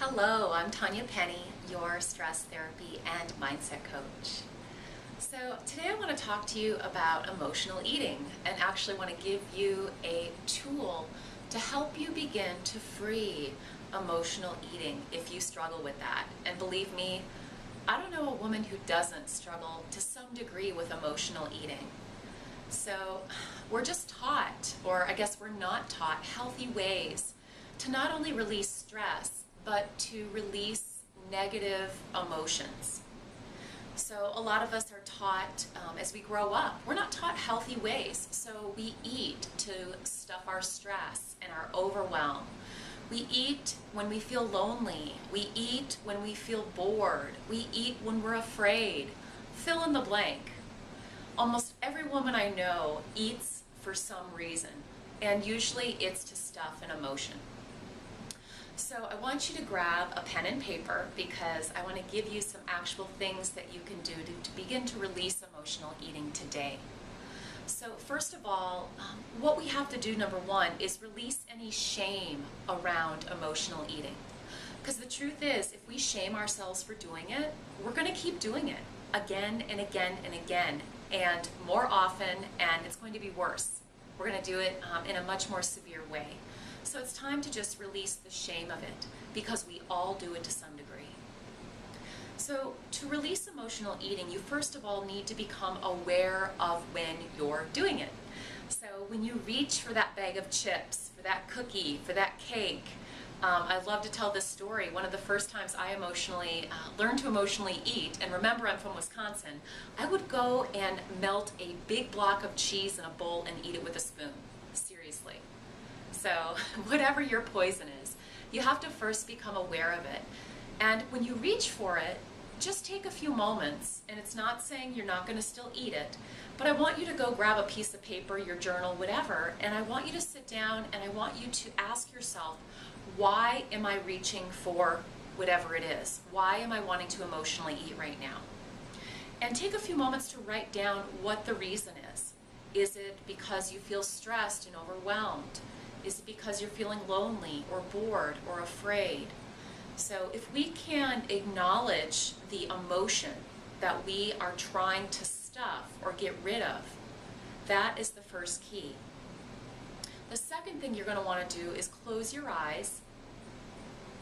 Hello, I'm Tanya Penny, your stress therapy and mindset coach. So today I want to talk to you about emotional eating and actually want to give you a tool to help you begin to free emotional eating if you struggle with that. And believe me, I don't know a woman who doesn't struggle to some degree with emotional eating. So we're just taught, or I guess we're not taught, healthy ways to not only release stress, but to release negative emotions. So a lot of us are taught as we grow up, we're not taught healthy ways. So we eat to stuff our stress and our overwhelm. We eat when we feel lonely. We eat when we feel bored. We eat when we're afraid. Fill in the blank. Almost every woman I know eats for some reason, and usually it's to stuff an emotion. So I want you to grab a pen and paper because I want to give you some actual things that you can do to begin to release emotional eating today. So first of all, what we have to do, number one, is release any shame around emotional eating. Because the truth is, if we shame ourselves for doing it, we're going to keep doing it again and again and again, and more often, and it's going to be worse. We're going to do it in a much more severe way. So it's time to just release the shame of it, because we all do it to some degree. So to release emotional eating, you first of all need to become aware of when you're doing it. So when you reach for that bag of chips, for that cookie, for that cake, I love to tell this story. One of the first times I learned to emotionally eat, and remember I'm from Wisconsin, I would go and melt a big block of cheese in a bowl and eat it with a spoon. Seriously. So whatever your poison is, you have to first become aware of it. And when you reach for it, just take a few moments, and it's not saying you're not going to still eat it, but I want you to go grab a piece of paper, your journal, whatever, and I want you to sit down and I want you to ask yourself, why am I reaching for whatever it is? Why am I wanting to emotionally eat right now? And take a few moments to write down what the reason is. Is it because you feel stressed and overwhelmed? Is it because you're feeling lonely or bored or afraid? So if we can acknowledge the emotion that we are trying to stuff or get rid of, that is the first key. The second thing you're going to want to do is close your eyes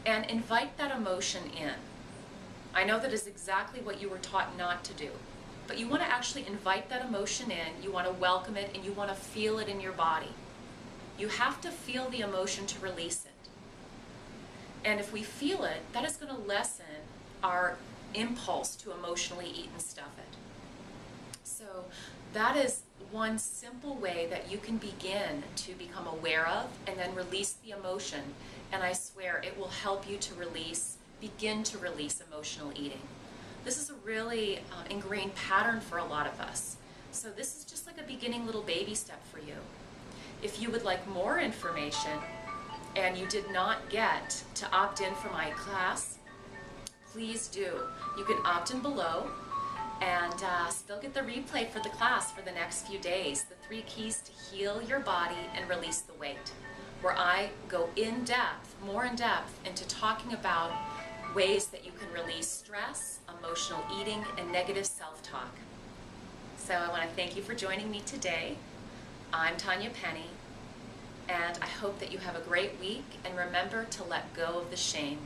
and invite that emotion in. I know that is exactly what you were taught not to do, but you want to actually invite that emotion in, you want to welcome it, and you want to feel it in your body. You have to feel the emotion to release it. And if we feel it, that is going to lessen our impulse to emotionally eat and stuff it. So that is one simple way that you can begin to become aware of and then release the emotion. And I swear it will help you to begin to release emotional eating. This is a really ingrained pattern for a lot of us. So this is just like a beginning little baby step for you. If you would like more information and you did not get to opt in for my class, please do. You can opt in below and still get the replay for the class for the next few days. The 3 keys to heal your body and release the weight, where I go in depth, more in depth, into talking about ways that you can release stress, emotional eating, and negative self-talk. So I want to thank you for joining me today. I'm Tanya Penny, and I hope that you have a great week, and remember to let go of the shame.